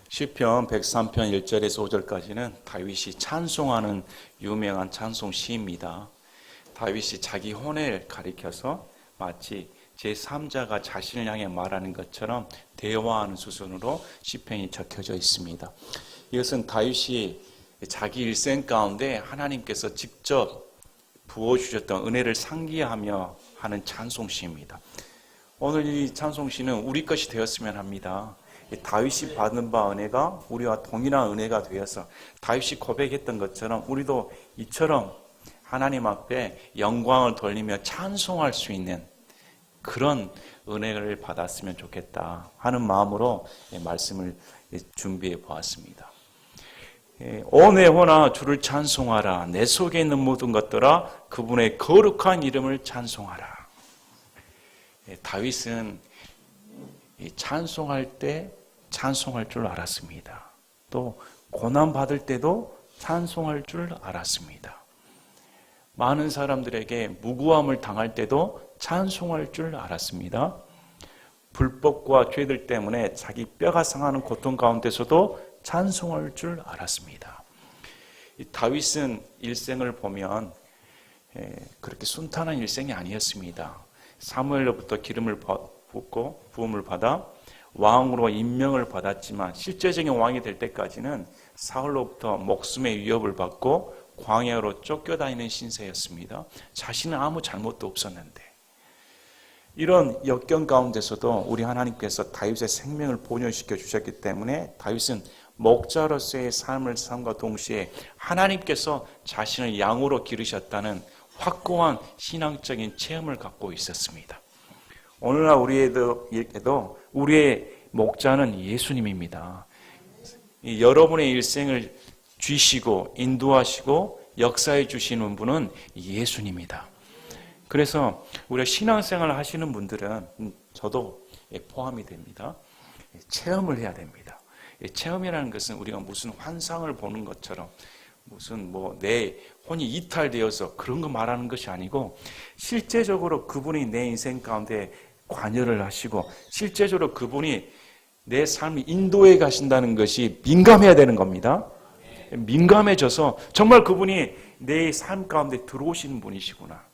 시편 103편 1절에서 5절까지는 다윗이 찬송하는 유명한 찬송 시입니다. 다윗이 자기 혼을 가리켜서 마치 제3자가 자신을 향해 말하는 것처럼 대화하는 수준으로 시편이 적혀져 있습니다. 이것은 다윗이 자기 일생 가운데 하나님께서 직접 부어주셨던 은혜를 상기하며 하는 찬송시입니다. 오늘 이 찬송시는 우리 것이 되었으면 합니다. 다윗이 받은 바 은혜가 우리와 동일한 은혜가 되어서 다윗이 고백했던 것처럼 우리도 이처럼 하나님 앞에 영광을 돌리며 찬송할 수 있는 그런 은혜를 받았으면 좋겠다 하는 마음으로 말씀을 준비해 보았습니다. 오 내 혼아 주를 찬송하라. 내 속에 있는 모든 것들아 그분의 거룩한 이름을 찬송하라. 다윗은 찬송할 때 찬송할 줄 알았습니다. 또 고난 받을 때도 찬송할 줄 알았습니다. 많은 사람들에게 무고함을 당할 때도 찬송할 줄 알았습니다. 불법과 죄들 때문에 자기 뼈가 상하는 고통 가운데서도 찬송할 줄 알았습니다. 다윗은 일생을 보면 그렇게 순탄한 일생이 아니었습니다. 사무엘로부터 기름을 붓고 부음을 받아 왕으로 임명을 받았지만 실제적인 왕이 될 때까지는 사울로부터 목숨의 위협을 받고 광야로 쫓겨다니는 신세였습니다. 자신은 아무 잘못도 없었는데 이런 역경 가운데서도 우리 하나님께서 다윗의 생명을 본연시켜 주셨기 때문에 다윗은 목자로서의 삶을 삶과 동시에 하나님께서 자신을 양으로 기르셨다는 확고한 신앙적인 체험을 갖고 있었습니다. 오늘날 우리에게도 우리의 목자는 예수님입니다. 여러분의 일생을 쥐시고 인도하시고 역사해 주시는 분은 예수님입니다. 그래서 우리가 신앙생활을 하시는 분들은 저도 포함이 됩니다. 체험을 해야 됩니다. 체험이라는 것은 우리가 무슨 환상을 보는 것처럼 무슨 내 혼이 이탈되어서 그런 거 말하는 것이 아니고 실제적으로 그분이 내 인생 가운데 관여를 하시고 실제적으로 그분이 내 삶을 인도해 가신다는 것이 민감해야 되는 겁니다. 민감해져서 정말 그분이 내 삶 가운데 들어오시는 분이시구나.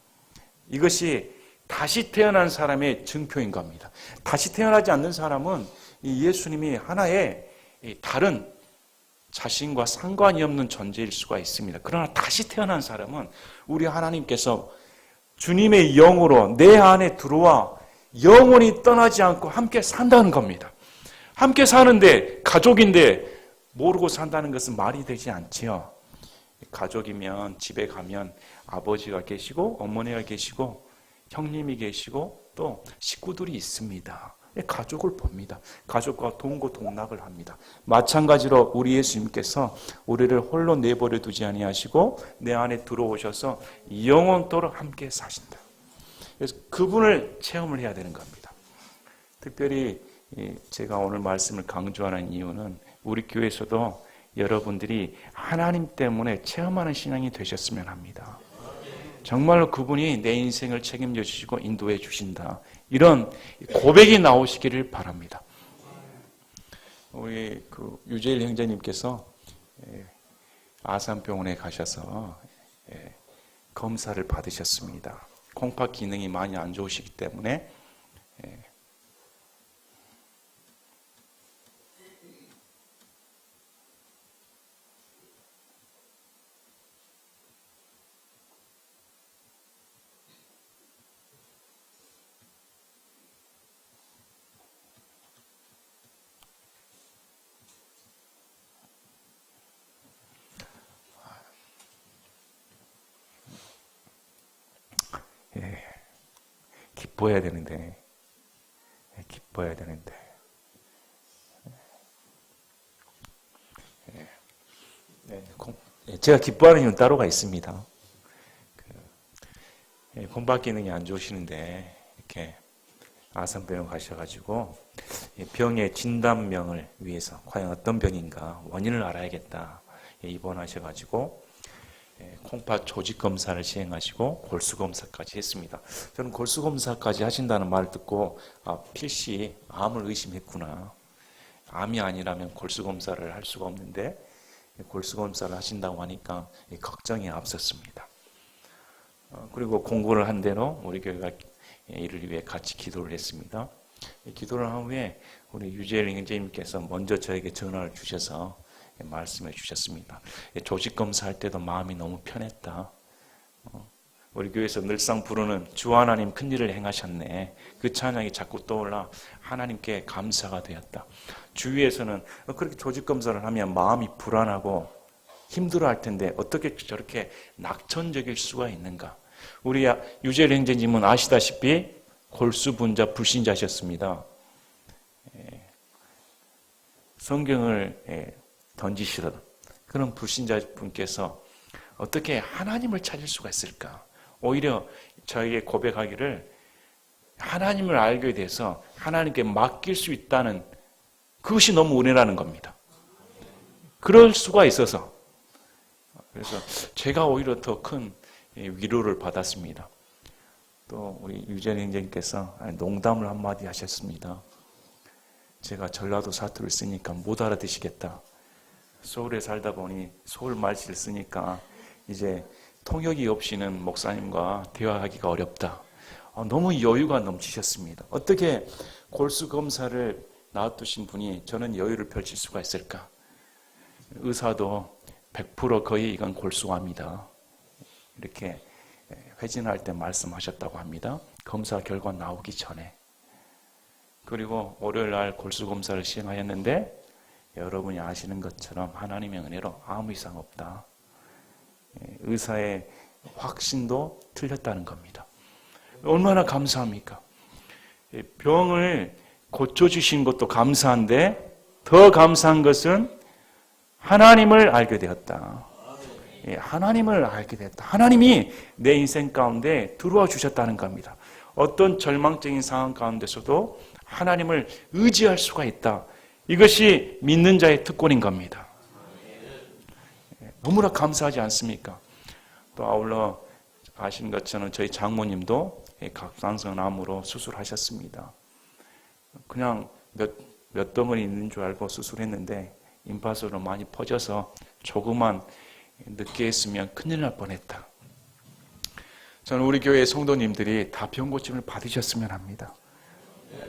이것이 다시 태어난 사람의 증표인 겁니다. 다시 태어나지 않는 사람은 이 예수님이 하나의 다른 자신과 상관이 없는 존재일 수가 있습니다. 그러나 다시 태어난 사람은 우리 하나님께서 주님의 영으로 내 안에 들어와 영원히 떠나지 않고 함께 산다는 겁니다. 함께 사는데 가족인데 모르고 산다는 것은 말이 되지 않지요. 가족이면 집에 가면 아버지가 계시고 어머니가 계시고 형님이 계시고 또 식구들이 있습니다. 가족을 봅니다. 가족과 동고동락을 합니다. 마찬가지로 우리 예수님께서 우리를 홀로 내버려 두지 아니하시고 내 안에 들어오셔서 영원토록 함께 사신다. 그래서 그분을 체험을 해야 되는 겁니다. 특별히 제가 오늘 말씀을 강조하는 이유는 우리 교회에서도 여러분들이 하나님 때문에 체험하는 신앙이 되셨으면 합니다. 정말로 그분이 내 인생을 책임져 주시고 인도해 주신다. 이런 고백이 나오시기를 바랍니다. 우리 유재일 형제님께서 아산병원에 가셔서 검사를 받으셨습니다. 콩팥 기능이 많이 안 좋으시기 때문에 기뻐해야 되는데 제가 기뻐하는 이유는 따로가 있습니다. 콩팥 기능이 안 좋으시는데 이렇게 아산병원 가셔가지고 병의 진단명을 위해서 과연 어떤 병인가 원인을 알아야겠다 입원하셔가지고 콩팥 조직 검사를 시행하시고 골수 검사까지 했습니다. 저는 골수 검사까지 하신다는 말을 듣고 필시 암을 의심했구나. 암이 아니라면 골수검사를 할 수가 없는데 골수검사를 하신다고 하니까 걱정이 앞섰습니다. 그리고 공고를 한 대로 우리 교회가 이를 위해 같이 기도를 했습니다. 기도를 한 후에 우리 유재일 형제님께서 먼저 저에게 전화를 주셔서 말씀해 주셨습니다. 조직검사할 때도 마음이 너무 편했다. 우리 교회에서 늘상 부르는 주 하나님 큰일을 행하셨네. 그 찬양이 자꾸 떠올라 하나님께 감사가 되었다. 주위에서는 그렇게 조직검사를 하면 마음이 불안하고 힘들어할 텐데 어떻게 저렇게 낙천적일 수가 있는가. 우리 유재일 형제님은 아시다시피 골수분자 불신자셨습니다. 성경을 던지시던 그런 불신자분께서 어떻게 하나님을 찾을 수가 있을까? 오히려 저에게 고백하기를 하나님을 알게 돼서 하나님께 맡길 수 있다는 그것이 너무 은혜라는 겁니다. 그럴 수가 있어서 그래서 제가 오히려 더 큰 위로를 받았습니다. 또 우리 유재일 형제님께서 농담을 한마디 하셨습니다. 제가 전라도 사투를 쓰니까 못 알아듣시겠다. 서울에 살다 보니 서울 말씨를 쓰니까 이제 통역이 없이는 목사님과 대화하기가 어렵다. 너무 여유가 넘치셨습니다. 어떻게 골수검사를 놔두신 분이 저는 여유를 펼칠 수가 있을까? 의사도 100% 거의 이건 골수암이다. 이렇게 회진할 때 말씀하셨다고 합니다. 검사 결과 나오기 전에. 그리고 월요일 날 골수검사를 시행하였는데 여러분이 아시는 것처럼 하나님의 은혜로 아무 이상 없다. 의사의 확신도 틀렸다는 겁니다. 얼마나 감사합니까? 병을 고쳐주신 것도 감사한데 더 감사한 것은 하나님을 알게 되었다. 하나님을 알게 됐다. 하나님이 내 인생 가운데 들어와 주셨다는 겁니다. 어떤 절망적인 상황 가운데서도 하나님을 의지할 수가 있다. 이것이 믿는 자의 특권인 겁니다. 너무나 감사하지 않습니까? 또 아울러 아시는 것처럼 저희 장모님도 갑상선암으로 수술하셨습니다. 그냥 몇 덩어리 있는 줄 알고 수술했는데 임파서로 많이 퍼져서 조금만 늦게 했으면 큰일 날 뻔했다. 저는 우리 교회 성도님들이 다 병고침을 받으셨으면 합니다.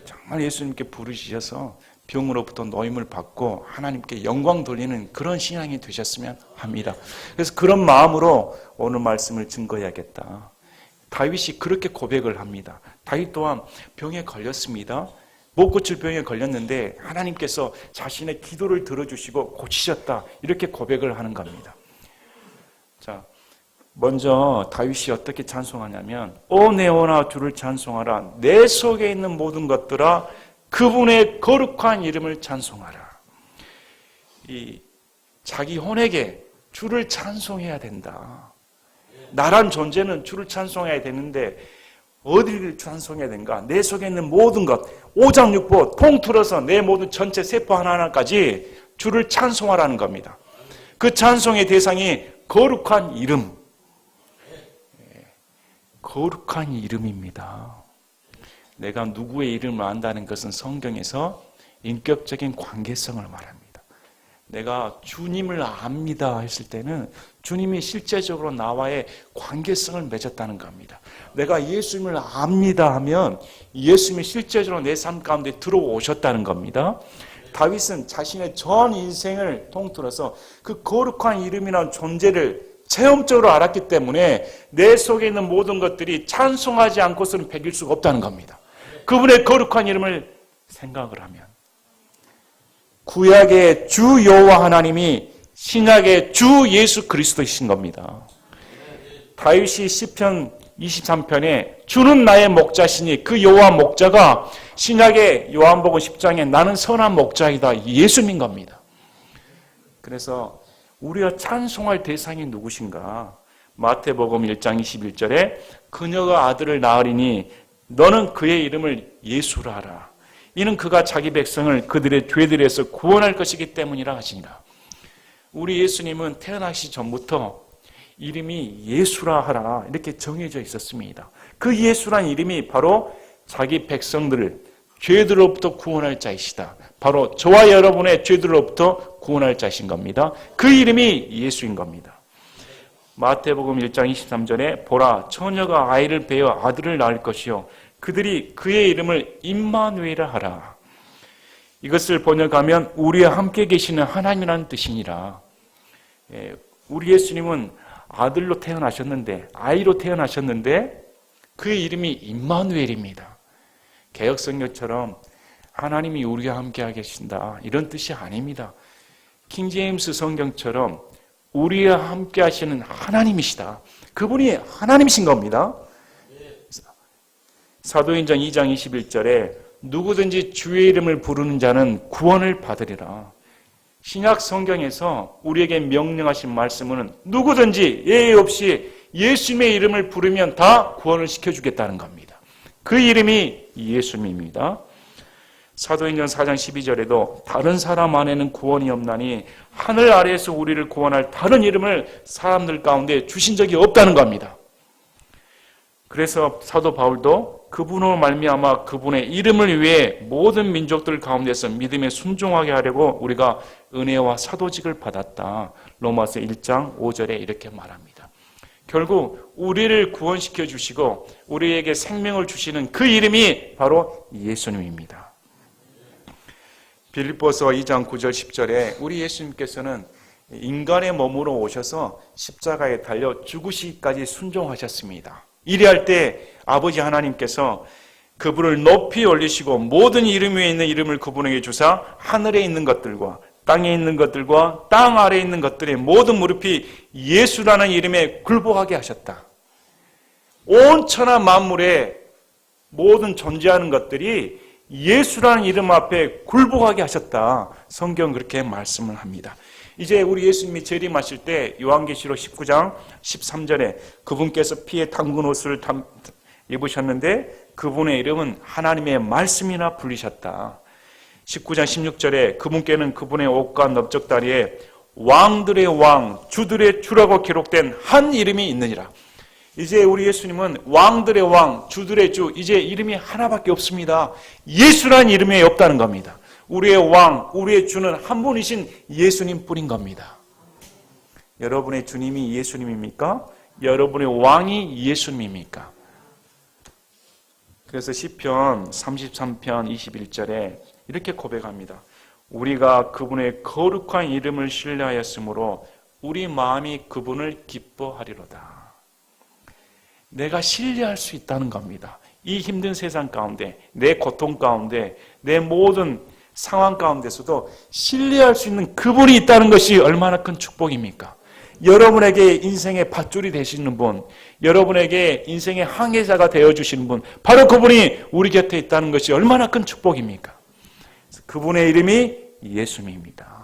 정말 예수님께 부르시셔서 병으로부터 노임을 받고 하나님께 영광 돌리는 그런 신앙이 되셨으면 합니다. 그래서 그런 마음으로 오늘 말씀을 증거해야겠다. 다윗이 그렇게 고백을 합니다. 다윗 또한 병에 걸렸습니다. 못 고칠 병에 걸렸는데 하나님께서 자신의 기도를 들어주시고 고치셨다. 이렇게 고백을 하는 겁니다. 자, 먼저 다윗이 어떻게 찬송하냐면 오 내 영혼아 주를 찬송하라. 내 속에 있는 모든 것들아 그분의 거룩한 이름을 찬송하라. 이 자기 혼에게 주를 찬송해야 된다. 나란 존재는 주를 찬송해야 되는데 어디를 찬송해야 되는가? 내 속에 있는 모든 것, 오장육부 통틀어서 내 모든 전체 세포 하나하나까지 주를 찬송하라는 겁니다. 그 찬송의 대상이 거룩한 이름. 거룩한 이름입니다. 내가 누구의 이름을 안다는 것은 성경에서 인격적인 관계성을 말합니다. 내가 주님을 압니다 했을 때는 주님이 실제적으로 나와의 관계성을 맺었다는 겁니다. 내가 예수님을 압니다 하면 예수님이 실제적으로 내 삶 가운데 들어오셨다는 겁니다. 다윗은 자신의 전 인생을 통틀어서 그 거룩한 이름이라는 존재를 체험적으로 알았기 때문에 내 속에 있는 모든 것들이 찬송하지 않고서는 배길 수가 없다는 겁니다. 그분의 거룩한 이름을 생각을 하면 구약의 주 여호와 하나님이 신약의 주 예수 그리스도이신 겁니다. 다윗이 시편 23편에 주는 나의 목자시니 그 여호와 목자가 신약의 요한복음 10장에 나는 선한 목자이다. 예수님인 겁니다. 그래서 우리가 찬송할 대상이 누구신가? 마태복음 1장 21절에 그녀가 아들을 낳으리니 너는 그의 이름을 예수라 하라. 이는 그가 자기 백성을 그들의 죄들에서 구원할 것이기 때문이라 하시니라. 우리 예수님은 태어나시 전부터 이름이 예수라 하라 이렇게 정해져 있었습니다. 그 예수란 이름이 바로 자기 백성들을 죄들로부터 구원할 자이시다. 바로 저와 여러분의 죄들로부터 구원할 자신 겁니다. 그 이름이 예수인 겁니다. 마태복음 1장 23절에 보라 처녀가 아이를 베어 아들을 낳을 것이요 그들이 그의 이름을 임마누엘이라 하라. 이것을 번역하면 우리와 함께 계시는 하나님이라는 뜻이니라. 우리 예수님은 아들로 태어나셨는데 아이로 태어나셨는데 그의 이름이 임마누엘입니다. 개역성경처럼 하나님이 우리와 함께 계신다 이런 뜻이 아닙니다. 킹제임스 성경처럼 우리와 함께 하시는 하나님이시다. 그분이 하나님이신 겁니다. 사도행전 2장 21절에 누구든지 주의 이름을 부르는 자는 구원을 받으리라. 신약 성경에서 우리에게 명령하신 말씀은 누구든지 예외 없이 예수님의 이름을 부르면 다 구원을 시켜주겠다는 겁니다. 그 이름이 예수님입니다. 사도행전 4장 12절에도 다른 사람 안에는 구원이 없나니 하늘 아래에서 우리를 구원할 다른 이름을 사람들 가운데 주신 적이 없다는 겁니다. 그래서 사도 바울도 그분으로 말미암아 그분의 이름을 위해 모든 민족들 가운데서 믿음에 순종하게 하려고 우리가 은혜와 사도직을 받았다. 로마서 1장 5절에 이렇게 말합니다. 결국 우리를 구원시켜 주시고 우리에게 생명을 주시는 그 이름이 바로 예수님입니다. 빌립보서 2장 9절 10절에 우리 예수님께서는 인간의 몸으로 오셔서 십자가에 달려 죽으시기까지 순종하셨습니다. 이래할 때 아버지 하나님께서 그분을 높이 올리시고 모든 이름 위에 있는 이름을 그분에게 주사 하늘에 있는 것들과 땅에 있는 것들과 땅 아래에 있는 것들의 모든 무릎이 예수라는 이름에 굴복하게 하셨다. 온 천하 만물의 모든 존재하는 것들이 예수라는 이름 앞에 굴복하게 하셨다. 성경 그렇게 말씀을 합니다. 이제 우리 예수님이 재림하실 때 요한계시록 19장 13절에 그분께서 피에 담근 옷을 입으셨는데 그분의 이름은 하나님의 말씀이나 불리셨다. 19장 16절에 그분께는 그분의 옷과 넓적다리에 왕들의 왕, 주들의 주라고 기록된 한 이름이 있느니라. 이제 우리 예수님은 왕들의 왕, 주들의 주, 이제 이름이 하나밖에 없습니다. 예수라는 이름이 없다는 겁니다. 우리의 왕, 우리의 주는 한 분이신 예수님 뿐인 겁니다. 여러분의 주님이 예수님입니까? 여러분의 왕이 예수님입니까? 그래서 시편 33편 21절에 이렇게 고백합니다. 우리가 그분의 거룩한 이름을 신뢰하였으므로 우리 마음이 그분을 기뻐하리로다. 내가 신뢰할 수 있다는 겁니다. 이 힘든 세상 가운데, 내 고통 가운데, 내 모든 상황 가운데서도 신뢰할 수 있는 그분이 있다는 것이 얼마나 큰 축복입니까? 여러분에게 인생의 밧줄이 되시는 분, 여러분에게 인생의 항해자가 되어주시는 분, 바로 그분이 우리 곁에 있다는 것이 얼마나 큰 축복입니까? 그분의 이름이 예수님입니다.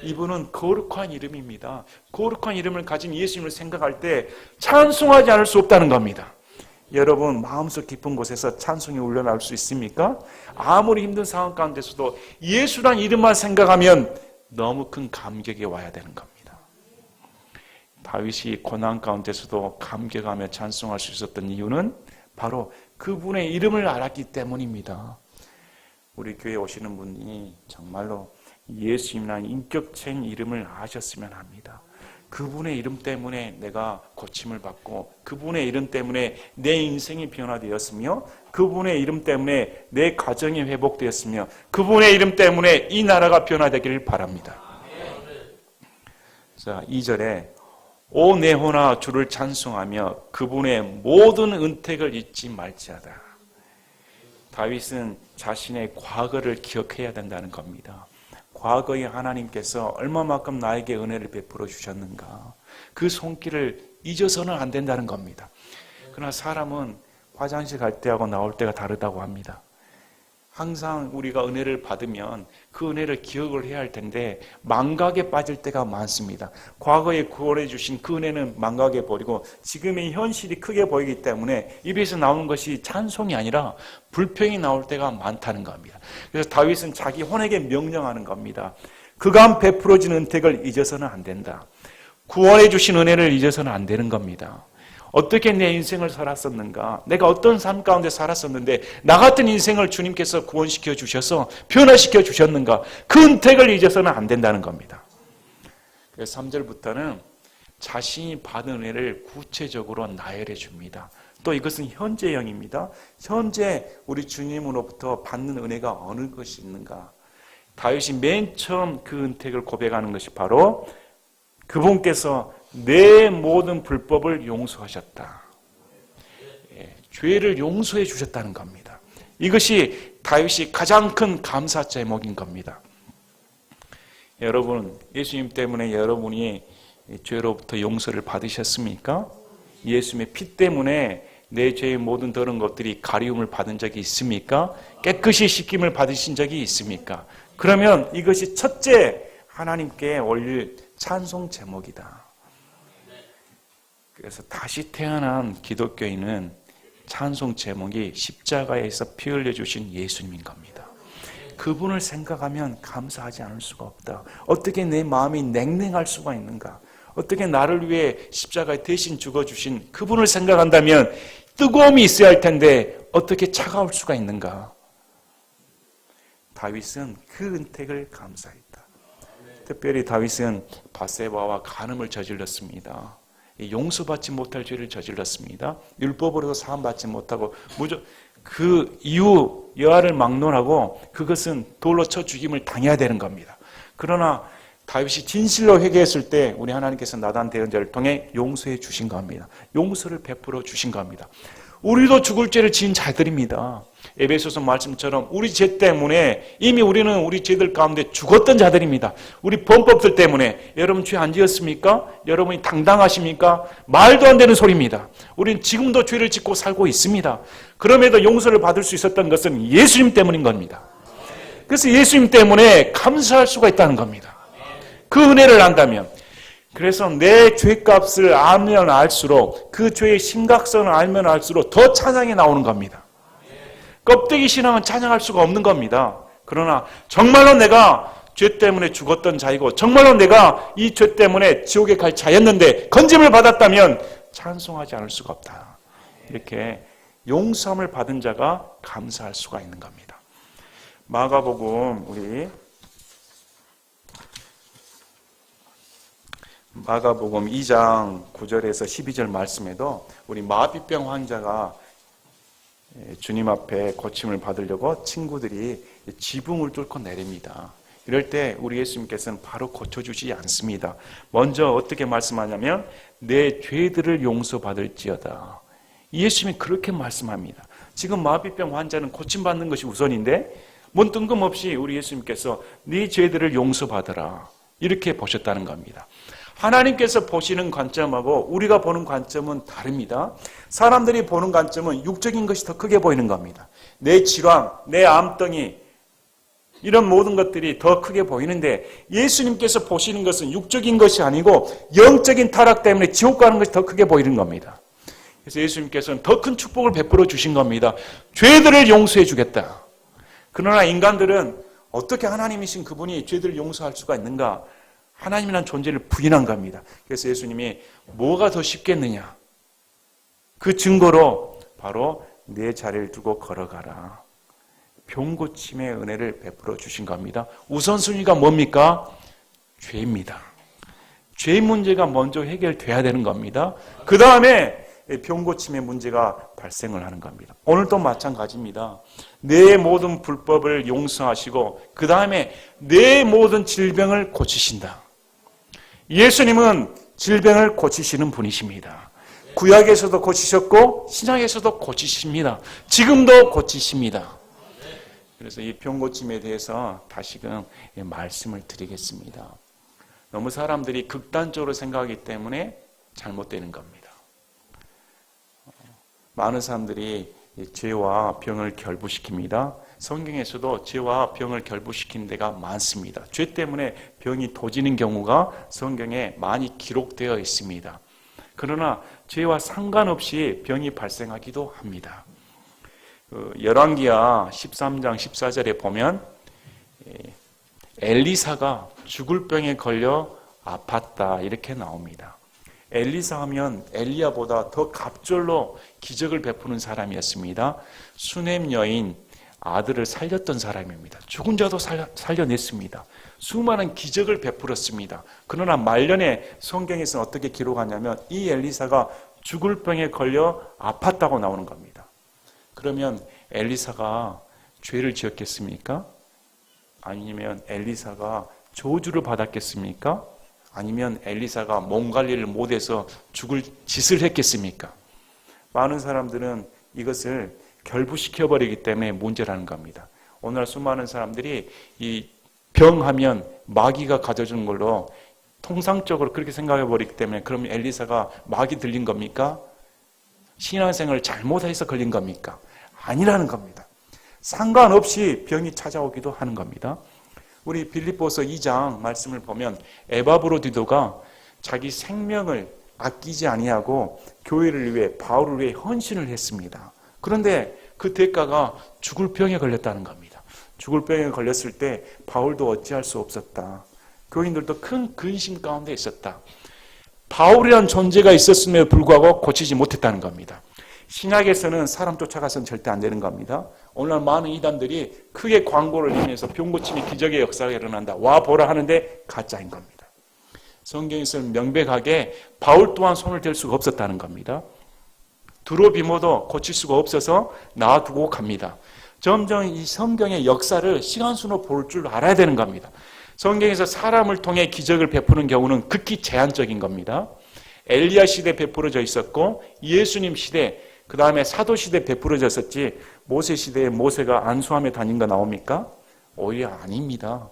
이분은 거룩한 이름입니다. 거룩한 이름을 가진 예수님을 생각할 때 찬송하지 않을 수 없다는 겁니다. 여러분 마음속 깊은 곳에서 찬송이 울려나올 수 있습니까? 아무리 힘든 상황 가운데서도 예수란 이름만 생각하면 너무 큰 감격이 와야 되는 겁니다. 다윗이 고난 가운데서도 감격하며 찬송할 수 있었던 이유는 바로 그분의 이름을 알았기 때문입니다. 우리 교회에 오시는 분이 정말로 예수님이라는 인격체인 이름을 아셨으면 합니다. 그분의 이름 때문에 내가 고침을 받고 그분의 이름 때문에 내 인생이 변화되었으며 그분의 이름 때문에 내 가정이 회복되었으며 그분의 이름 때문에 이 나라가 변화되기를 바랍니다. 자, 2절에 오 내 혼아 주를 찬송하며 그분의 모든 은택을 잊지 말지어다. 다윗은 자신의 과거를 기억해야 된다는 겁니다. 과거에 하나님께서 얼마만큼 나에게 은혜를 베풀어 주셨는가, 그 손길을 잊어서는 안 된다는 겁니다. 그러나 사람은 화장실 갈 때하고 나올 때가 다르다고 합니다. 항상 우리가 은혜를 받으면 그 은혜를 기억을 해야 할 텐데 망각에 빠질 때가 많습니다. 과거에 구원해 주신 그 은혜는 망각해 버리고 지금의 현실이 크게 보이기 때문에 입에서 나오는 것이 찬송이 아니라 불평이 나올 때가 많다는 겁니다. 그래서 다윗은 자기 혼에게 명령하는 겁니다. 그간 베풀어진 은택을 잊어서는 안 된다. 구원해 주신 은혜를 잊어서는 안 되는 겁니다. 어떻게 내 인생을 살았었는가? 내가 어떤 삶 가운데 살았었는데 나 같은 인생을 주님께서 구원시켜 주셔서 변화시켜 주셨는가? 그 은택을 잊어서는 안 된다는 겁니다. 그래서 3절부터는 자신이 받은 은혜를 구체적으로 나열해 줍니다. 또 이것은 현재형입니다. 현재 우리 주님으로부터 받는 은혜가 어느 것이 있는가? 다윗이 맨 처음 그 은택을 고백하는 것이 바로 그분께서 내 모든 불법을 용서하셨다. 죄를 용서해 주셨다는 겁니다. 이것이 다윗이 가장 큰 감사 제목인 겁니다. 여러분, 예수님 때문에 여러분이 죄로부터 용서를 받으셨습니까? 예수님의 피 때문에 내 죄의 모든 더러운 것들이 가리움을 받은 적이 있습니까? 깨끗이 씻김을 받으신 적이 있습니까? 그러면 이것이 첫째 하나님께 올릴 찬송 제목이다. 그래서 다시 태어난 기독교인은 찬송 제목이 십자가에서 피 흘려주신 예수님인 겁니다. 그분을 생각하면 감사하지 않을 수가 없다. 어떻게 내 마음이 냉랭할 수가 있는가? 어떻게 나를 위해 십자가에 대신 죽어주신 그분을 생각한다면 뜨거움이 있어야 할 텐데 어떻게 차가울 수가 있는가? 다윗은 그 은택을 감사했다. 특별히 다윗은 밧세바와 간음을 저질렀습니다. 용서받지 못할 죄를 저질렀습니다. 율법으로도 사함받지 못하고 그 이후 여호와를 막론하고 그것은 돌로 쳐 죽임을 당해야 되는 겁니다. 그러나 다윗이 진실로 회개했을 때 우리 하나님께서 나단 대언자를 통해 용서해 주신 겁니다. 용서를 베풀어 주신 겁니다. 우리도 죽을 죄를 지은 자들입니다. 에베소서 말씀처럼 우리 죄 때문에 이미 우리는 우리 죄들 가운데 죽었던 자들입니다. 우리 범법들 때문에. 여러분 죄 안 지었습니까? 여러분이 당당하십니까? 말도 안 되는 소리입니다. 우리는 지금도 죄를 짓고 살고 있습니다. 그럼에도 용서를 받을 수 있었던 것은 예수님 때문인 겁니다. 그래서 예수님 때문에 감사할 수가 있다는 겁니다. 그 은혜를 안다면. 그래서 내 죄값을 알면 알수록 그 죄의 심각성을 알면 알수록 더 찬양이 나오는 겁니다. 껍데기 신앙은 찬양할 수가 없는 겁니다. 그러나 정말로 내가 죄 때문에 죽었던 자이고 정말로 내가 이 죄 때문에 지옥에 갈 자였는데 건짐을 받았다면 찬송하지 않을 수가 없다. 이렇게 용서함을 받은 자가 감사할 수가 있는 겁니다. 마가복음 2장 9절에서 12절 말씀에도 우리 마비병 환자가 주님 앞에 고침을 받으려고 친구들이 지붕을 뚫고 내립니다. 이럴 때 우리 예수님께서는 바로 고쳐주지 않습니다. 먼저 어떻게 말씀하냐면 내 죄들을 용서받을지어다. 예수님이 그렇게 말씀합니다. 지금 마비병 환자는 고침받는 것이 우선인데 뭔 뜬금없이 우리 예수님께서 네 죄들을 용서받으라 이렇게 보셨다는 겁니다. 하나님께서 보시는 관점하고 우리가 보는 관점은 다릅니다. 사람들이 보는 관점은 육적인 것이 더 크게 보이는 겁니다. 내 질환, 내 암덩이 이런 모든 것들이 더 크게 보이는데 예수님께서 보시는 것은 육적인 것이 아니고 영적인 타락 때문에 지옥 가는 것이 더 크게 보이는 겁니다. 그래서 예수님께서는 더 큰 축복을 베풀어 주신 겁니다. 죄들을 용서해 주겠다. 그러나 인간들은 어떻게 하나님이신 그분이 죄들을 용서할 수가 있는가? 하나님이라는 존재를 부인한 겁니다. 그래서 예수님이 뭐가 더 쉽겠느냐? 그 증거로 바로 내 자리를 두고 걸어가라. 병고침의 은혜를 베풀어 주신 겁니다. 우선순위가 뭡니까? 죄입니다. 죄 문제가 먼저 해결돼야 되는 겁니다. 그 다음에 병고침의 문제가 발생을 하는 겁니다. 오늘도 마찬가지입니다. 내 모든 불법을 용서하시고 그 다음에 내 모든 질병을 고치신다. 예수님은 질병을 고치시는 분이십니다. 구약에서도 고치셨고 신약에서도 고치십니다. 지금도 고치십니다. 그래서 이 병고침에 대해서 다시금 말씀을 드리겠습니다. 너무 사람들이 극단적으로 생각하기 때문에 잘못되는 겁니다. 많은 사람들이 죄와 병을 결부시킵니다. 성경에서도 죄와 병을 결부시키는 데가 많습니다. 죄 때문에 병이 도지는 경우가 성경에 많이 기록되어 있습니다. 그러나 죄와 상관없이 병이 발생하기도 합니다. 열왕기하 13장 14절에 보면 엘리사가 죽을 병에 걸려 아팠다 이렇게 나옵니다. 엘리사 하면 엘리야보다 더 갑절로 기적을 베푸는 사람이었습니다. 수넴 여인 아들을 살렸던 사람입니다. 죽은 자도 살려냈습니다. 수많은 기적을 베풀었습니다. 그러나 말년에 성경에서는 어떻게 기록하냐면 이 엘리사가 죽을 병에 걸려 아팠다고 나오는 겁니다. 그러면 엘리사가 죄를 지었겠습니까? 아니면 엘리사가 저주를 받았겠습니까? 아니면 엘리사가 몸 관리를 못해서 죽을 짓을 했겠습니까? 많은 사람들은 이것을 결부시켜버리기 때문에 문제라는 겁니다. 오늘날 수많은 사람들이 이 병하면 마귀가 가져주는 걸로 통상적으로 그렇게 생각해버리기 때문에 그럼 엘리사가 마귀 들린 겁니까? 신앙생활을 잘못해서 걸린 겁니까? 아니라는 겁니다. 상관없이 병이 찾아오기도 하는 겁니다. 우리 빌립보서 2장 말씀을 보면 에바브로디도가 자기 생명을 아끼지 아니하고 교회를 위해 바울을 위해 헌신을 했습니다. 그런데 그 대가가 죽을 병에 걸렸다는 겁니다. 죽을 병에 걸렸을 때 바울도 어찌할 수 없었다. 교인들도 큰 근심 가운데 있었다. 바울이란 존재가 있었음에도 불구하고 고치지 못했다는 겁니다. 신약에서는 사람 쫓아가서는 절대 안 되는 겁니다. 오늘날 많은 이단들이 크게 광고를 내면서 병고침이 기적의 역사가 일어난다. 와 보라 하는데 가짜인 겁니다. 성경에서는 명백하게 바울 또한 손을 댈 수가 없었다는 겁니다. 두로비모도 고칠 수가 없어서 놔두고 갑니다. 점점 이 성경의 역사를 시간순으로 볼 줄 알아야 되는 겁니다. 성경에서 사람을 통해 기적을 베푸는 경우는 극히 제한적인 겁니다. 엘리야 시대 베풀어져 있었고 예수님 시대, 그 다음에 사도 시대 베풀어졌었지 모세 시대에 모세가 안수하며 다닌 거 나옵니까? 오히려 아닙니다.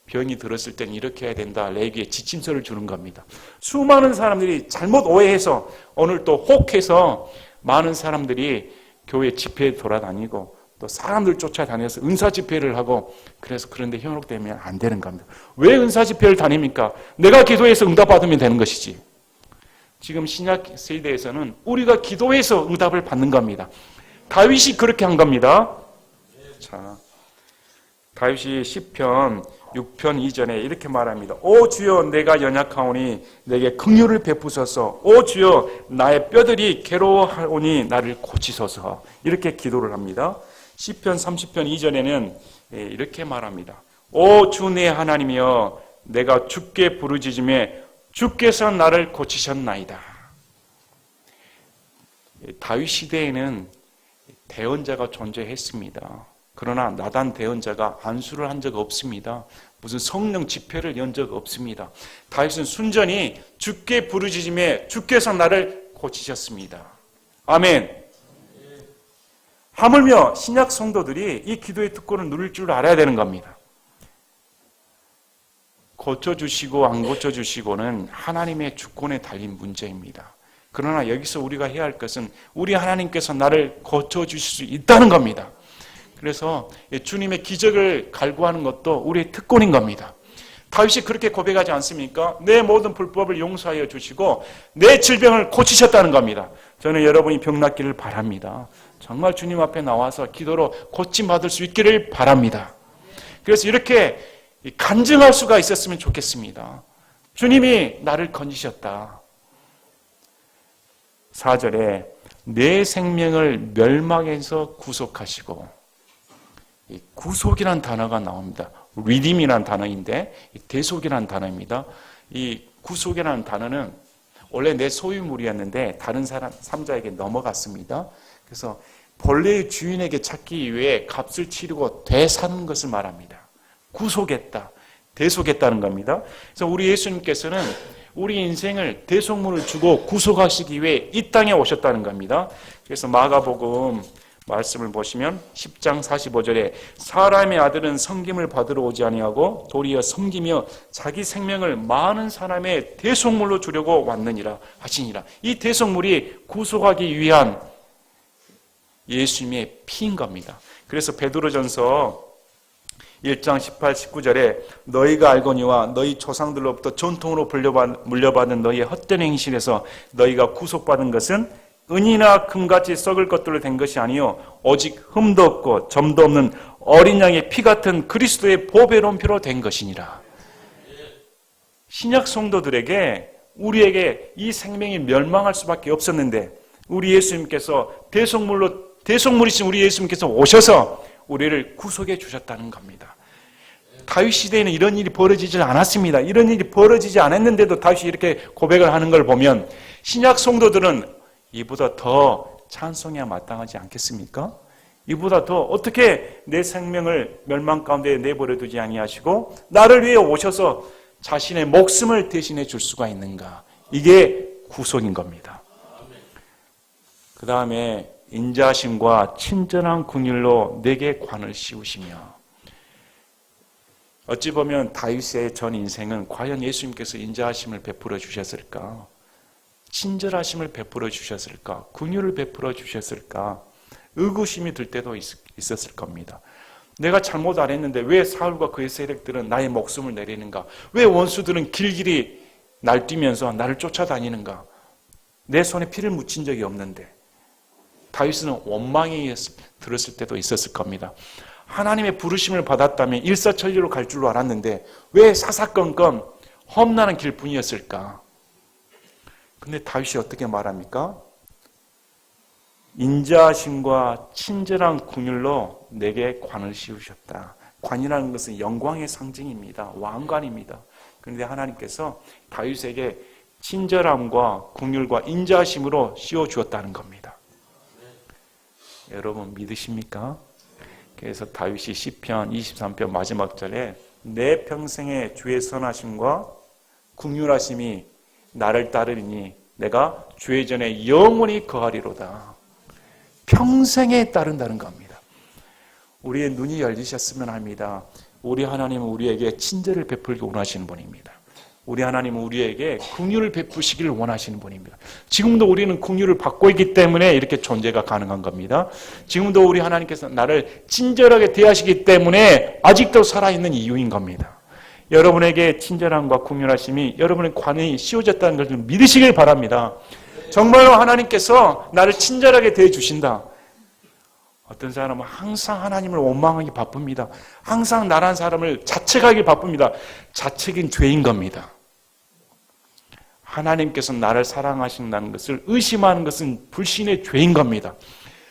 병이 들었을 땐 이렇게 해야 된다. 레위기에 지침서를 주는 겁니다. 수많은 사람들이 잘못 오해해서 오늘 또 혹해서 많은 사람들이 교회 집회에 돌아다니고 또 사람들 쫓아다녀서 은사 집회를 하고 그래서 그런데 현혹되면 안 되는 겁니다. 왜 은사 집회를 다닙니까? 내가 기도해서 응답받으면 되는 것이지. 지금 신약 세대에서는 우리가 기도해서 응답을 받는 겁니다. 다윗이 그렇게 한 겁니다. 자, 다윗이 시편 6편 이전에 이렇게 말합니다. 오 주여 내가 연약하오니 내게 긍휼을 베푸소서. 오 주여 나의 뼈들이 괴로워하오니 나를 고치소서. 이렇게 기도를 합니다. 시편 30편 이전에는 이렇게 말합니다. 오 주 내 하나님이여 내가 주께 부르짖음에 주께서 나를 고치셨나이다. 다윗 시대에는 대언자가 존재했습니다. 그러나 나단 대언자가 안수를 한 적 없습니다. 무슨 성령 집회를 연 적 없습니다. 다윗은 순전히 주께 부르짖음에 주께서 나를 고치셨습니다. 아멘. 하물며 신약 성도들이 이 기도의 특권을 누릴 줄 알아야 되는 겁니다. 고쳐주시고 안 고쳐주시고는 하나님의 주권에 달린 문제입니다. 그러나 여기서 우리가 해야 할 것은 우리 하나님께서 나를 고쳐주실 수 있다는 겁니다. 그래서 주님의 기적을 갈구하는 것도 우리의 특권인 겁니다. 다윗이 그렇게 고백하지 않습니까? 내 모든 불법을 용서하여 주시고 내 질병을 고치셨다는 겁니다. 저는 여러분이 병 낫기를 바랍니다. 정말 주님 앞에 나와서 기도로 고침받을 수 있기를 바랍니다. 그래서 이렇게 간증할 수가 있었으면 좋겠습니다. 주님이 나를 건지셨다. 4절에 내 생명을 멸망에서 구속하시고, 이 구속이란 단어가 나옵니다. redeem이라는 단어인데 대속이라는 단어입니다. 이 구속이라는 단어는 원래 내 소유물이었는데 다른 사람 3자에게 넘어갔습니다. 그래서 본래의 주인에게 찾기 위해 값을 치르고 되사는 것을 말합니다. 구속했다, 대속했다는 겁니다. 그래서 우리 예수님께서는 우리 인생을 대속물을 주고 구속하시기 위해 이 땅에 오셨다는 겁니다. 그래서 마가복음 말씀을 보시면 10장 45절에 사람의 아들은 섬김을 받으러 오지 아니하고 도리어 섬기며 자기 생명을 많은 사람의 대속물로 주려고 왔느니라 하시니라. 이 대속물이 구속하기 위한 예수님의 피인 겁니다. 그래서 베드로전서 1장 18, 19절에 너희가 알거니와 너희 조상들로부터 전통으로 물려받은 너희의 헛된 행실에서 너희가 구속받은 것은 은이나 금같이 썩을 것들로 된 것이 아니요 오직 흠도 없고 점도 없는 어린 양의 피 같은 그리스도의 보배로운 피로 된 것이니라. 신약 성도들에게 우리에게 이 생명이 멸망할 수밖에 없었는데 우리 예수님께서 대속물이신 우리 예수님께서 오셔서 우리를 구속해 주셨다는 겁니다. 다윗 시대에는 이런 일이 벌어지지 않았습니다. 이런 일이 벌어지지 않았는데도 다윗이 이렇게 고백을 하는 걸 보면 신약 성도들은 이보다 더 찬송해야 마땅하지 않겠습니까? 이보다 더 어떻게 내 생명을 멸망 가운데 내버려 두지 아니하시고 나를 위해 오셔서 자신의 목숨을 대신해 줄 수가 있는가? 이게 구속인 겁니다. 그 다음에 인자하심과 친절한 긍휼로 내게 관을 씌우시며, 어찌 보면 다윗의 전 인생은 과연 예수님께서 인자하심을 베풀어 주셨을까? 친절하심을 베풀어 주셨을까? 긍휼을 베풀어 주셨을까? 의구심이 들 때도 있었을 겁니다. 내가 잘못 안 했는데 왜 사울과 그의 세력들은 나의 목숨을 내리는가? 왜 원수들은 길길이 날뛰면서 나를 쫓아다니는가? 내 손에 피를 묻힌 적이 없는데. 다윗은 원망이 들었을 때도 있었을 겁니다. 하나님의 부르심을 받았다면 일사천리로 갈 줄로 알았는데 왜 사사건건 험난한 길뿐이었을까? 근데 다윗이 어떻게 말합니까? 인자하심과 친절한 긍휼로 내게 관을 씌우셨다. 관이라는 것은 영광의 상징입니다. 왕관입니다. 그런데 하나님께서 다윗에게 친절함과 긍휼과 인자하심으로 씌워주었다는 겁니다. 여러분 믿으십니까? 그래서 다윗이 시편 23편 마지막 절에 내 평생에 주의 선하심과 긍휼하심이 나를 따르리니 내가 주의 전에 영원히 거하리로다. 평생에 따른다는 겁니다. 우리의 눈이 열리셨으면 합니다. 우리 하나님은 우리에게 친절을 베풀기 원하시는 분입니다. 우리 하나님은 우리에게 긍휼을 베푸시기를 원하시는 분입니다. 지금도 우리는 긍휼을 받고 있기 때문에 이렇게 존재가 가능한 겁니다. 지금도 우리 하나님께서 나를 친절하게 대하시기 때문에 아직도 살아있는 이유인 겁니다. 여러분에게 친절함과 긍휼하심이 여러분의 관이 씌워졌다는 걸 좀 믿으시길 바랍니다. 정말로 하나님께서 나를 친절하게 대해주신다. 어떤 사람은 항상 하나님을 원망하기 바쁩니다. 항상 나란 사람을 자책하기 바쁩니다. 자책인 죄인 겁니다. 하나님께서 나를 사랑하신다는 것을 의심하는 것은 불신의 죄인 겁니다.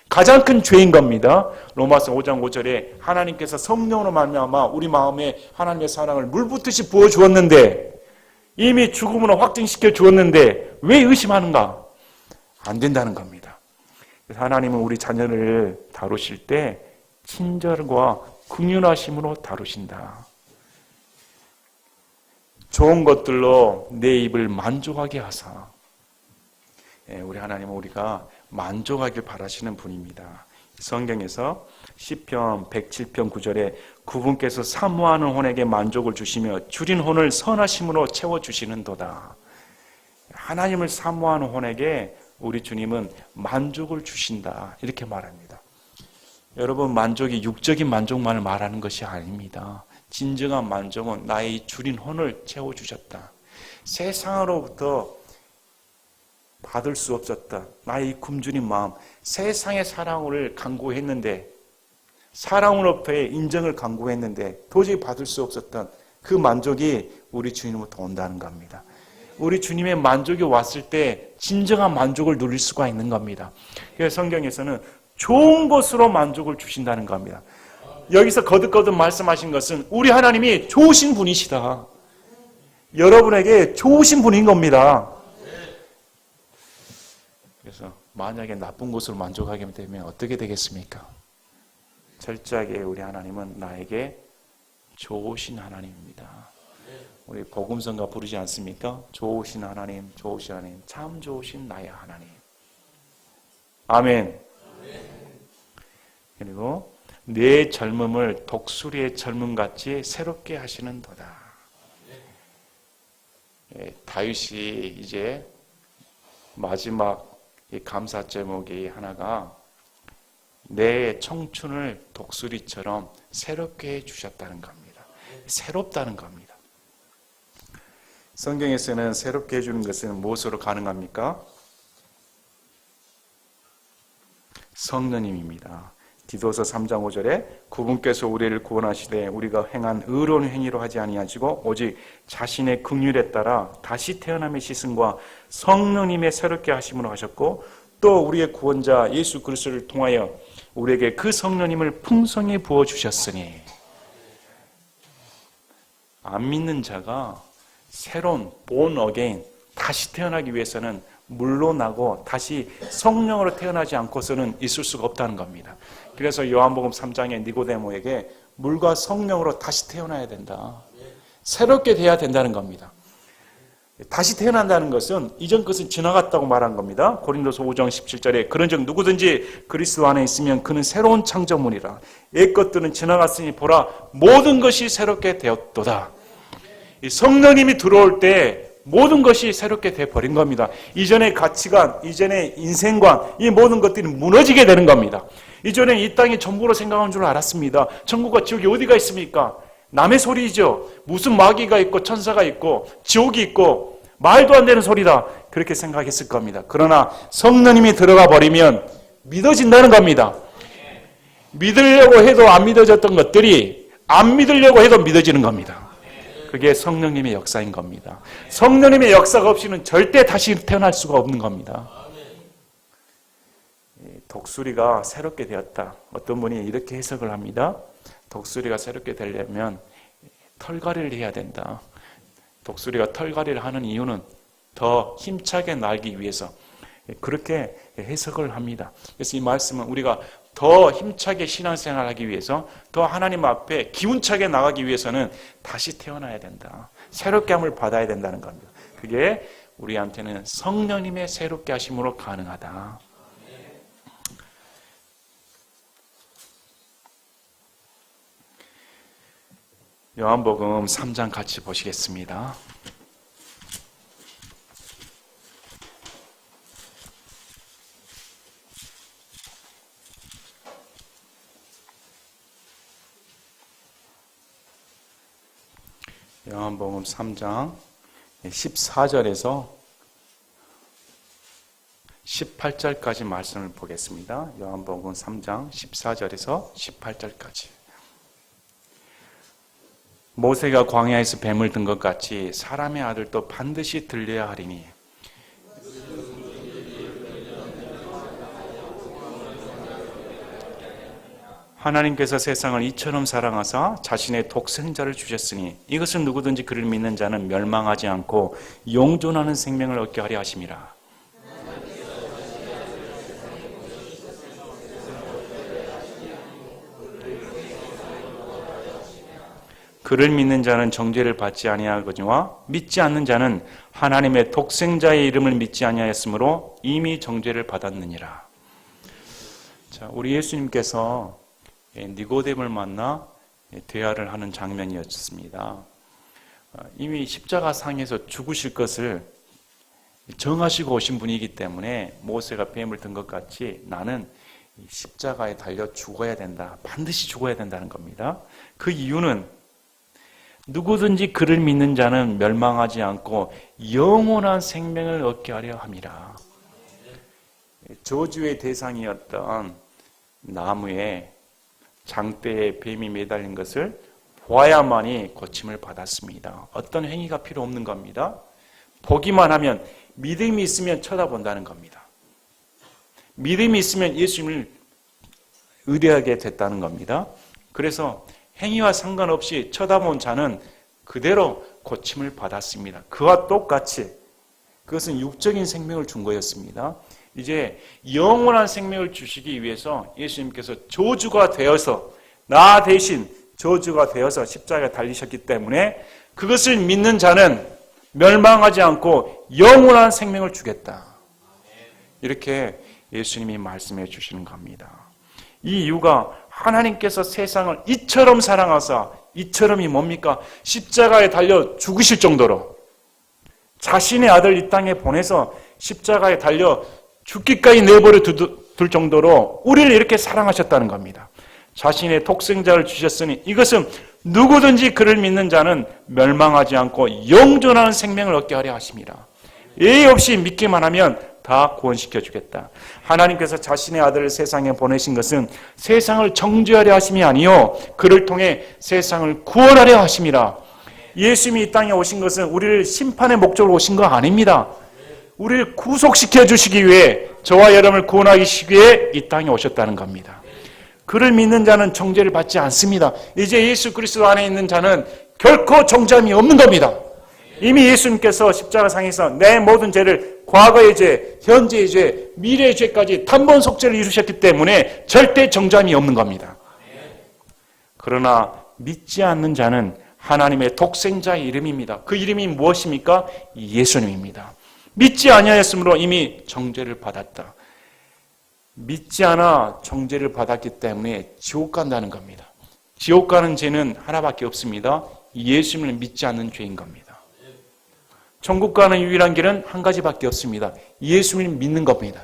가장 큰 죄인 겁니다. 로마서 5장 5절에 하나님께서 성령으로 말미암아 우리 마음에 하나님의 사랑을 물붓듯이 부어주었는데, 이미 죽음으로 확증시켜 주었는데 왜 의심하는가? 안 된다는 겁니다. 그래서 하나님은 우리 자녀를 다루실 때 친절과 긍휼하심으로 다루신다. 좋은 것들로 내 입을 만족하게 하사. 우리 하나님은 우리가 만족하길 바라시는 분입니다. 성경에서 시편 107편 9절에 그분께서 사모하는 혼에게 만족을 주시며 줄인 혼을 선하심으로 채워주시는도다. 하나님을 사모하는 혼에게 우리 주님은 만족을 주신다. 이렇게 말합니다. 여러분, 만족이 육적인 만족만을 말하는 것이 아닙니다. 진정한 만족은 나의 줄인 혼을 채워주셨다. 세상으로부터 받을 수 없었다. 나의 굶주린 마음, 세상의 사랑을 간구했는데, 사랑으로부터의 인정을 간구했는데 도저히 받을 수 없었던 그 만족이 우리 주님으로부터 온다는 겁니다. 우리 주님의 만족이 왔을 때 진정한 만족을 누릴 수가 있는 겁니다. 그래서 성경에서는 좋은 것으로 만족을 주신다는 겁니다. 여기서 거듭거듭 말씀하신 것은 우리 하나님이 좋으신 분이시다. 여러분에게 좋으신 분인 겁니다. 그래서 만약에 나쁜 것으로 만족하게 되면 어떻게 되겠습니까? 철저하게 우리 하나님은 나에게 좋으신 하나님입니다. 우리 복음성가 부르지 않습니까? 좋으신 하나님, 좋으신 하나님, 참 좋으신 나의 하나님. 아멘. 그리고 내 젊음을 독수리의 젊음같이 새롭게 하시는도다. 다윗이 이제 마지막 감사 제목이 하나가 내 청춘을 독수리처럼 새롭게 해주셨다는 겁니다. 새롭다는 겁니다. 성경에서는 새롭게 해주는 것은 무엇으로 가능합니까? 성령님입니다. 디도서 3장 5절에 그분께서 우리를 구원하시되 우리가 행한 의로운 행위로 하지 아니하시고 오직 자신의 긍휼에 따라 다시 태어남의 시승과 성령님의 새롭게 하심으로 하셨고 또 우리의 구원자 예수 그리스도를 통하여 우리에게 그 성령님을 풍성히 부어주셨으니 안 믿는 자가 새로운 born again 다시 태어나기 위해서는 물로 나고 다시 성령으로 태어나지 않고서는 있을 수가 없다는 겁니다. 그래서 요한복음 3장에 니고데모에게 물과 성령으로 다시 태어나야 된다. 새롭게 돼야 된다는 겁니다. 다시 태어난다는 것은 이전 것은 지나갔다고 말한 겁니다. 고린도서 5장 17절에 그런즉 누구든지 그리스도 안에 있으면 그는 새로운 창조물이라. 옛 것들은 지나갔으니 보라 모든 것이 새롭게 되었도다. 이 성령님이 들어올 때 모든 것이 새롭게 되어버린 겁니다. 이전의 가치관, 이전의 인생관, 이 모든 것들이 무너지게 되는 겁니다. 이전에 이 땅이 전부로 생각한 줄 알았습니다. 천국과 지옥이 어디가 있습니까? 남의 소리죠. 무슨 마귀가 있고 천사가 있고 지옥이 있고 말도 안 되는 소리다. 그렇게 생각했을 겁니다. 그러나 성령님이 들어가 버리면 믿어진다는 겁니다. 믿으려고 해도 안 믿어졌던 것들이 안 믿으려고 해도 믿어지는 겁니다. 그게 성령님의 역사인 겁니다. 성령님의 역사가 없이는 절대 다시 태어날 수가 없는 겁니다. 독수리가 새롭게 되었다. 어떤 분이 이렇게 해석을 합니다. 독수리가 새롭게 되려면 털갈이를 해야 된다. 독수리가 털갈이를 하는 이유는 더 힘차게 날기 위해서 그렇게 해석을 합니다. 그래서 이 말씀은 우리가 더 힘차게 신앙생활을 하기 위해서 더 하나님 앞에 기운차게 나가기 위해서는 다시 태어나야 된다. 새롭게 함을 받아야 된다는 겁니다. 그게 우리한테는 성령님의 새롭게 하심으로 가능하다. 요한복음 3장 같이 보시겠습니다. 요한복음 3장 14절에서 18절까지 말씀을 보겠습니다. 요한복음 3장 14절에서 18절까지. 모세가 광야에서 뱀을 든 것 같이 사람의 아들도 반드시 들려야 하리니 하나님께서 세상을 이처럼 사랑하사 자신의 독생자를 주셨으니 이것은 누구든지 그를 믿는 자는 멸망하지 않고 영존하는 생명을 얻게 하려 하심이라. 그를 믿는 자는 정죄를 받지 아니하거니와 믿지 않는 자는 하나님의 독생자의 이름을 믿지 아니하였으므로 이미 정죄를 받았느니라. 자, 우리 예수님께서 니고데모를 만나 대화를 하는 장면이었습니다. 이미 십자가 상에서 죽으실 것을 정하시고 오신 분이기 때문에 모세가 뱀을 든 것 같이 나는 십자가에 달려 죽어야 된다. 반드시 죽어야 된다는 겁니다. 그 이유는 누구든지 그를 믿는 자는 멸망하지 않고 영원한 생명을 얻게 하려 함이라. 저주의 대상이었던 나무에 장대에 뱀이 매달린 것을 보아야만이 고침을 받았습니다. 어떤 행위가 필요 없는 겁니다. 보기만 하면 믿음이 있으면 쳐다본다는 겁니다. 믿음이 있으면 예수님을 의뢰하게 됐다는 겁니다. 그래서 행위와 상관없이 쳐다본 자는 그대로 고침을 받았습니다. 그와 똑같이 그것은 육적인 생명을 준 거였습니다. 이제 영원한 생명을 주시기 위해서 예수님께서 저주가 되어서 나 대신 저주가 되어서 십자가에 달리셨기 때문에 그것을 믿는 자는 멸망하지 않고 영원한 생명을 주겠다. 이렇게 예수님이 말씀해 주시는 겁니다. 이 이유가 하나님께서 세상을 이처럼 사랑하사, 이처럼이 뭡니까? 십자가에 달려 죽으실 정도로 자신의 아들 이 땅에 보내서 십자가에 달려 죽기까지 내버려 둘 정도로 우리를 이렇게 사랑하셨다는 겁니다. 자신의 독생자를 주셨으니 이것은 누구든지 그를 믿는 자는 멸망하지 않고 영존하는 생명을 얻게 하려 하심이라. 예의 없이 믿기만 하면 다 구원시켜 주겠다. 하나님께서 자신의 아들을 세상에 보내신 것은 세상을 정죄하려 하심이 아니요 그를 통해 세상을 구원하려 하심이라. 예수님이 이 땅에 오신 것은 우리를 심판의 목적으로 오신 거 아닙니다. 우리를 구속시켜 주시기 위해, 저와 여러분을 구원하기 위해 이 땅에 오셨다는 겁니다. 그를 믿는 자는 정죄를 받지 않습니다. 이제 예수 그리스도 안에 있는 자는 결코 정죄함이 없는 겁니다. 이미 예수님께서 십자가상에서 내 모든 죄를, 과거의 죄, 현재의 죄, 미래의 죄까지 단번 속죄를 이루셨기 때문에 절대 정죄함이 없는 겁니다. 그러나 믿지 않는 자는 하나님의 독생자의 이름입니다. 그 이름이 무엇입니까? 예수님입니다. 믿지 아니하였으므로 이미 정죄를 받았다. 믿지 않아 정죄를 받았기 때문에 지옥 간다는 겁니다. 지옥 가는 죄는 하나밖에 없습니다. 예수님을 믿지 않는 죄인 겁니다. 천국 가는 유일한 길은 한 가지밖에 없습니다. 예수님을 믿는 겁니다.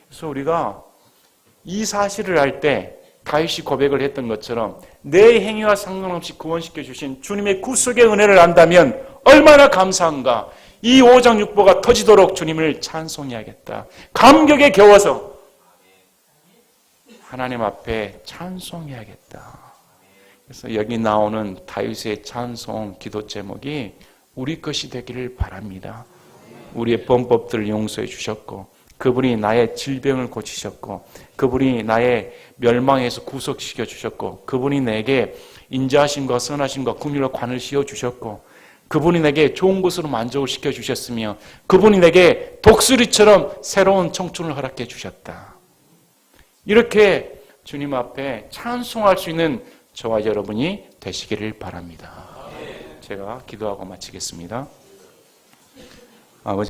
그래서 우리가 이 사실을 알 때 다윗이 고백을 했던 것처럼 내 행위와 상관없이 구원시켜 주신 주님의 구속의 은혜를 안다면 얼마나 감사한가. 이 5장 6보가 터지도록 주님을 찬송해야겠다. 감격에 겨워서 하나님 앞에 찬송해야겠다. 그래서 여기 나오는 다윗의 찬송 기도 제목이 우리 것이 되기를 바랍니다. 우리의 범법들을 용서해 주셨고, 그분이 나의 질병을 고치셨고, 그분이 나의 멸망에서 구속시켜 주셨고, 그분이 내게 인자하심과 선하심과 긍휼과 관을 씌워 주셨고, 그분이 내게 좋은 것으로 만족을 시켜 주셨으며, 그분이 내게 독수리처럼 새로운 청춘을 허락해 주셨다. 이렇게 주님 앞에 찬송할 수 있는 저와 여러분이 되시기를 바랍니다. 제가 기도하고 마치겠습니다. 아버지.